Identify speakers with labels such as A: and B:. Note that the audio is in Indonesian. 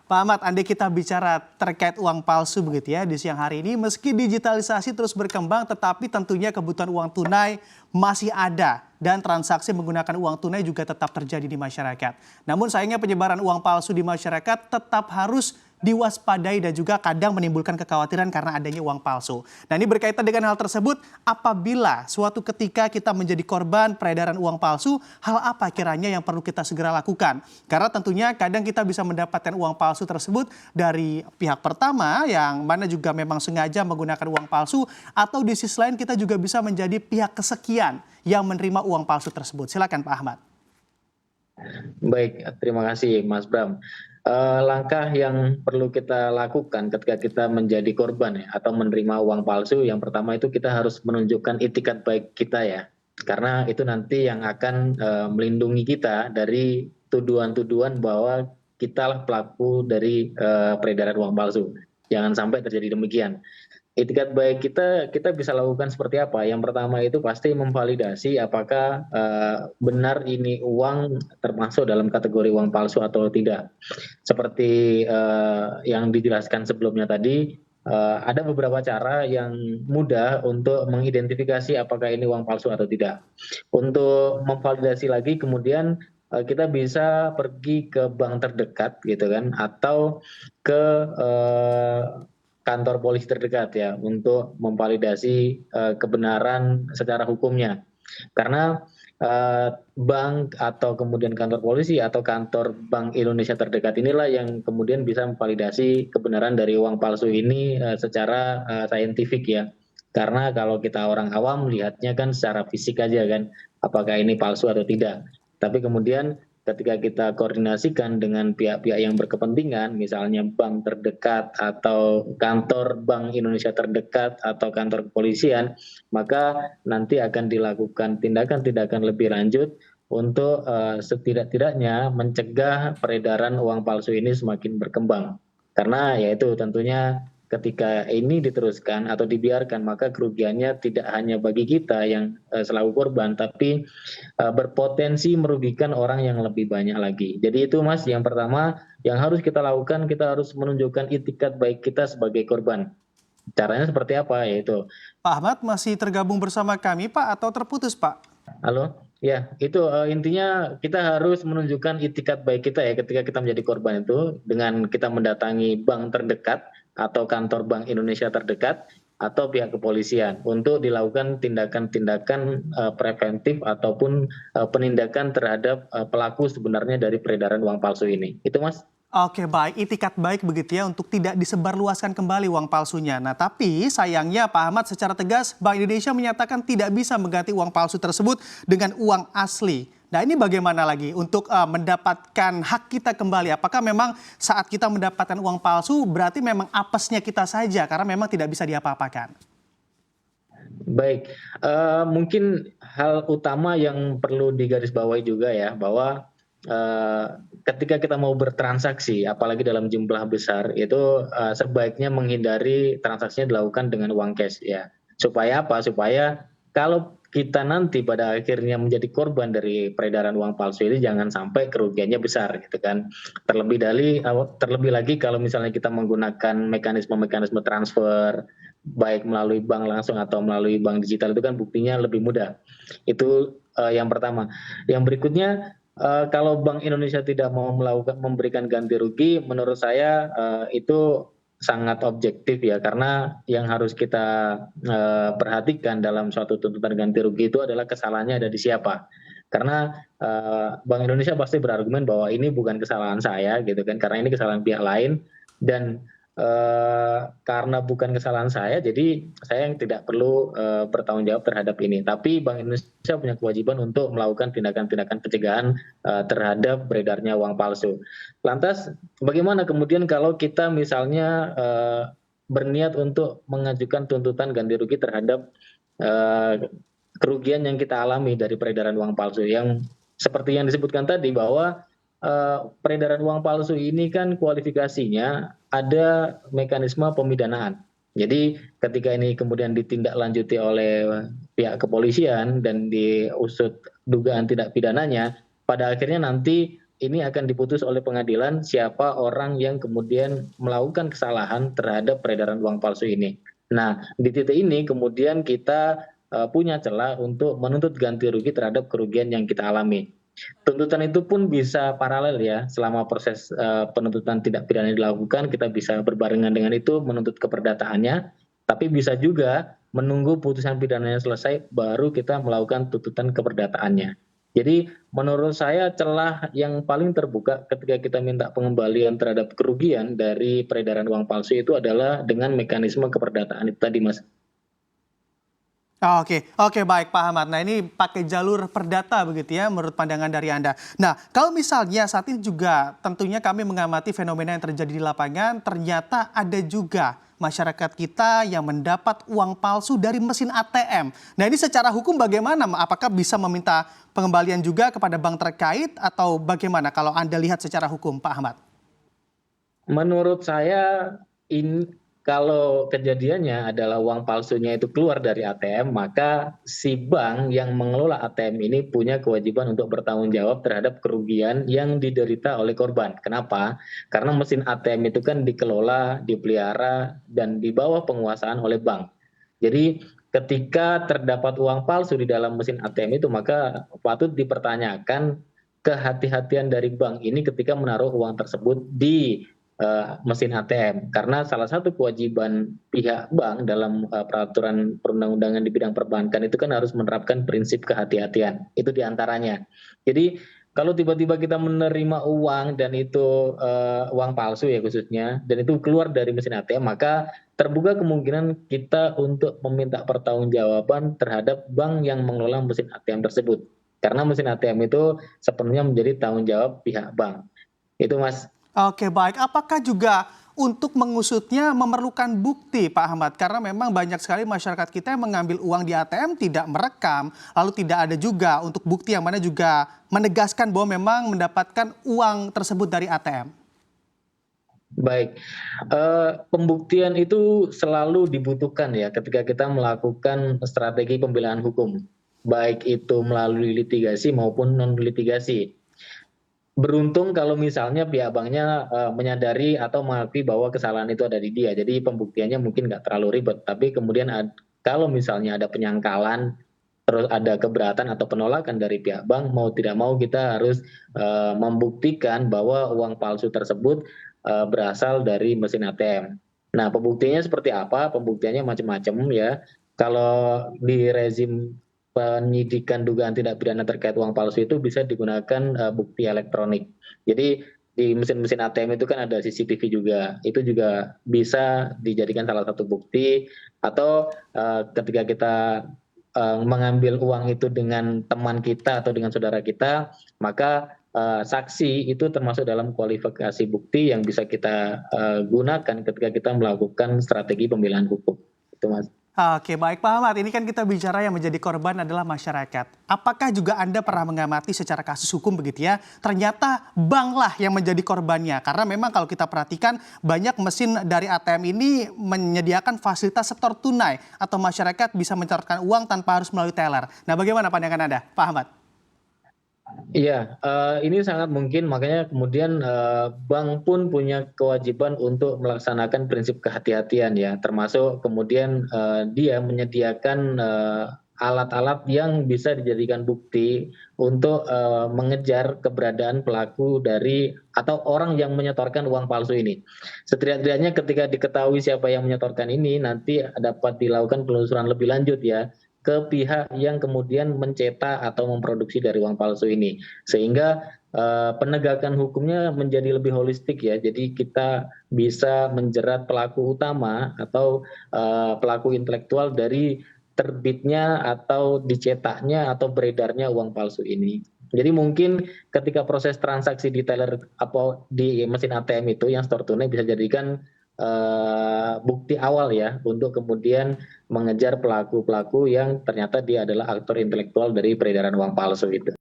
A: Pak Ahmad, andai kita bicara terkait uang palsu begitu ya di siang hari ini, meski digitalisasi terus berkembang, tetapi tentunya kebutuhan uang tunai masih ada dan transaksi menggunakan uang tunai juga tetap terjadi di masyarakat. Namun sayangnya penyebaran uang palsu di masyarakat tetap harus diwaspadai dan juga kadang menimbulkan kekhawatiran karena adanya uang palsu. Nah, ini berkaitan dengan hal tersebut, apabila suatu ketika kita menjadi korban peredaran uang palsu, hal apa kiranya yang perlu kita segera lakukan? Karena tentunya kadang kita bisa mendapatkan uang palsu tersebut dari pihak pertama yang mana juga memang sengaja menggunakan uang palsu, atau di sisi lain kita juga bisa menjadi pihak kesekian yang menerima uang palsu tersebut. Silakan Pak Ahmad.
B: Baik, terima kasih Mas Bram. Langkah yang perlu kita lakukan ketika kita menjadi korban ya, atau menerima uang palsu, yang pertama itu kita harus menunjukkan itikat baik kita ya. Karena itu nanti yang akan melindungi kita dari tuduhan-tuduhan bahwa kita lah pelaku dari peredaran uang palsu. Jangan sampai terjadi demikian. Itikat baik kita bisa lakukan seperti apa? Yang pertama itu pasti memvalidasi apakah benar ini uang termasuk dalam kategori uang palsu atau tidak. Seperti yang dijelaskan sebelumnya tadi, ada beberapa cara yang mudah untuk mengidentifikasi apakah ini uang palsu atau tidak. Untuk memvalidasi lagi, kemudian kita bisa pergi ke bank terdekat gitu kan, atau ke kantor polisi terdekat ya, untuk memvalidasi kebenaran secara hukumnya. Karena bank atau kemudian kantor polisi atau kantor Bank Indonesia terdekat inilah yang kemudian bisa memvalidasi kebenaran dari uang palsu ini secara saintifik ya. Karena kalau kita orang awam melihatnya kan secara fisik aja kan, apakah ini palsu atau tidak. Tapi kemudian ketika kita koordinasikan dengan pihak-pihak yang berkepentingan, misalnya bank terdekat atau kantor Bank Indonesia terdekat atau kantor kepolisian, maka nanti akan dilakukan tindakan-tindakan lebih lanjut untuk setidak-tidaknya mencegah peredaran uang palsu ini semakin berkembang. Karena yaitu tentunya ketika ini diteruskan atau dibiarkan, maka kerugiannya tidak hanya bagi kita yang selaku korban, tapi berpotensi merugikan orang yang lebih banyak lagi. Jadi itu Mas, yang pertama yang harus kita lakukan, kita harus menunjukkan itikat baik kita sebagai korban. Caranya seperti apa? Yaitu,
A: Pak Ahmad masih tergabung bersama kami Pak atau terputus Pak?
B: halo? Ya, itu intinya kita harus menunjukkan itikat baik kita ya ketika kita menjadi korban itu dengan kita mendatangi bank terdekat atau kantor Bank Indonesia terdekat atau pihak kepolisian untuk dilakukan tindakan-tindakan preventif ataupun penindakan terhadap pelaku sebenarnya dari peredaran uang palsu ini. Itu Mas.
A: Oke baik, itikat baik begitu ya untuk tidak disebarluaskan kembali uang palsunya. Nah tapi sayangnya Pak Ahmad secara tegas Bank Indonesia menyatakan tidak bisa mengganti uang palsu tersebut dengan uang asli. Nah ini bagaimana lagi untuk mendapatkan hak kita kembali? Apakah memang saat kita mendapatkan uang palsu berarti memang apesnya kita saja karena memang tidak bisa diapa-apakan?
B: Baik, mungkin hal utama yang perlu digarisbawahi juga ya, bahwa eh, ketika kita mau bertransaksi, apalagi dalam jumlah besar, itu sebaiknya menghindari transaksinya dilakukan dengan uang cash ya. Supaya apa? Supaya kalau kita nanti pada akhirnya menjadi korban dari peredaran uang palsu ini, jangan sampai kerugiannya besar gitu kan. Terlebih lagi kalau misalnya kita menggunakan mekanisme-mekanisme transfer, baik melalui bank langsung atau melalui bank digital, itu kan buktinya lebih mudah. Itu yang pertama. Yang berikutnya, kalau Bank Indonesia tidak mau memberikan ganti rugi, menurut saya itu sangat objektif ya, karena yang harus kita perhatikan dalam suatu tuntutan ganti rugi itu adalah kesalahannya ada di siapa. Karena Bank Indonesia pasti berargumen bahwa ini bukan kesalahan saya gitu kan, karena ini kesalahan pihak lain, dan karena bukan kesalahan saya, jadi saya yang tidak perlu bertanggung jawab terhadap ini. Tapi Bank Indonesia punya kewajiban untuk melakukan tindakan-tindakan pencegahan terhadap beredarnya uang palsu. Lantas, bagaimana kemudian kalau kita misalnya berniat untuk mengajukan tuntutan ganti rugi terhadap kerugian yang kita alami dari peredaran uang palsu, yang seperti yang disebutkan tadi bahwa peredaran uang palsu ini kan kualifikasinya ada mekanisme pemidanaan. Jadi ketika ini kemudian ditindaklanjuti oleh pihak kepolisian dan diusut dugaan tindak pidananya, pada akhirnya nanti ini akan diputus oleh pengadilan siapa orang yang kemudian melakukan kesalahan terhadap peredaran uang palsu ini. Nah, di titik ini kemudian kita punya celah untuk menuntut ganti rugi terhadap kerugian yang kita alami. Tuntutan itu pun bisa paralel ya, selama proses penuntutan tindak pidana dilakukan, kita bisa berbarengan dengan itu menuntut keperdataannya, tapi bisa juga menunggu putusan pidananya selesai, baru kita melakukan tuntutan keperdataannya. Jadi menurut saya celah yang paling terbuka ketika kita minta pengembalian terhadap kerugian dari peredaran uang palsu itu adalah dengan mekanisme keperdataan itu tadi, Mas.
A: Oke, oke baik Pak Ahmad. Nah ini pakai jalur perdata begitu ya menurut pandangan dari Anda. Nah kalau misalnya saat ini juga tentunya kami mengamati fenomena yang terjadi di lapangan, ternyata ada juga masyarakat kita yang mendapat uang palsu dari mesin ATM. Nah ini secara hukum bagaimana? Apakah bisa meminta pengembalian juga kepada bank terkait atau bagaimana kalau Anda lihat secara hukum Pak Ahmad?
B: Menurut saya kalau kejadiannya adalah uang palsunya itu keluar dari ATM, maka si bank yang mengelola ATM ini punya kewajiban untuk bertanggung jawab terhadap kerugian yang diderita oleh korban. Kenapa? Karena mesin ATM itu kan dikelola, dipelihara, dan di bawah penguasaan oleh bank. Jadi ketika terdapat uang palsu di dalam mesin ATM itu, maka patut dipertanyakan kehati-hatian dari bank ini ketika menaruh uang tersebut di mesin ATM, karena salah satu kewajiban pihak bank dalam peraturan perundang-undangan di bidang perbankan itu kan harus menerapkan prinsip kehati-hatian, itu diantaranya. Jadi kalau tiba-tiba kita menerima uang dan itu uang palsu ya khususnya, dan itu keluar dari mesin ATM, maka terbuka kemungkinan kita untuk meminta pertanggungjawaban terhadap bank yang mengelola mesin ATM tersebut, karena mesin ATM itu sepenuhnya menjadi tanggung jawab pihak bank. Itu Mas.
A: Oke baik, apakah juga untuk mengusutnya memerlukan bukti Pak Ahmad? Karena memang banyak sekali masyarakat kita yang mengambil uang di ATM tidak merekam, lalu tidak ada juga untuk bukti yang mana juga menegaskan bahwa memang mendapatkan uang tersebut dari ATM.
B: Baik, pembuktian itu selalu dibutuhkan ya ketika kita melakukan strategi pembelaan hukum, baik itu melalui litigasi maupun non litigasi. Beruntung kalau misalnya pihak banknya menyadari atau mengakui bahwa kesalahan itu ada di dia, jadi pembuktiannya mungkin nggak terlalu ribet, tapi kemudian kalau misalnya ada penyangkalan, terus ada keberatan atau penolakan dari pihak bank, mau tidak mau kita harus membuktikan bahwa uang palsu tersebut berasal dari mesin ATM. Nah, pembuktiannya seperti apa? Pembuktiannya macam-macam ya. Kalau di rezim penyidikan dugaan tindak pidana terkait uang palsu itu bisa digunakan bukti elektronik. Jadi di mesin-mesin ATM itu kan ada CCTV juga, itu juga bisa dijadikan salah satu bukti. Atau ketika kita mengambil uang itu dengan teman kita atau dengan saudara kita, maka saksi itu termasuk dalam kualifikasi bukti yang bisa kita gunakan ketika kita melakukan strategi pembelaan hukum. Itu Mas.
A: Oke, baik Pak Ahmad. Ini kan kita bicara yang menjadi korban adalah masyarakat. Apakah juga Anda pernah mengamati secara kasus hukum begitu ya? Ternyata bank lah yang menjadi korbannya. Karena memang kalau kita perhatikan banyak mesin dari ATM ini menyediakan fasilitas setor tunai atau masyarakat bisa menyetorkan uang tanpa harus melalui teller. Nah, bagaimana pandangan Anda, Pak Ahmad?
B: Iya, ini sangat mungkin, makanya kemudian bank pun punya kewajiban untuk melaksanakan prinsip kehati-hatian ya, termasuk kemudian dia menyediakan alat-alat yang bisa dijadikan bukti untuk mengejar keberadaan pelaku dari atau orang yang menyetorkan uang palsu ini. Setidak-tidaknya ketika diketahui siapa yang menyetorkan ini, nanti dapat dilakukan penelusuran lebih lanjut ya ke pihak yang kemudian mencetak atau memproduksi dari uang palsu ini, sehingga penegakan hukumnya menjadi lebih holistik ya. Jadi kita bisa menjerat pelaku utama atau pelaku intelektual dari terbitnya atau dicetaknya atau beredarnya uang palsu ini. Jadi mungkin ketika proses transaksi di teller atau di mesin ATM itu yang store tunai bisa jadikan bukti awal ya untuk kemudian mengejar pelaku-pelaku yang ternyata dia adalah aktor intelektual dari peredaran uang palsu itu.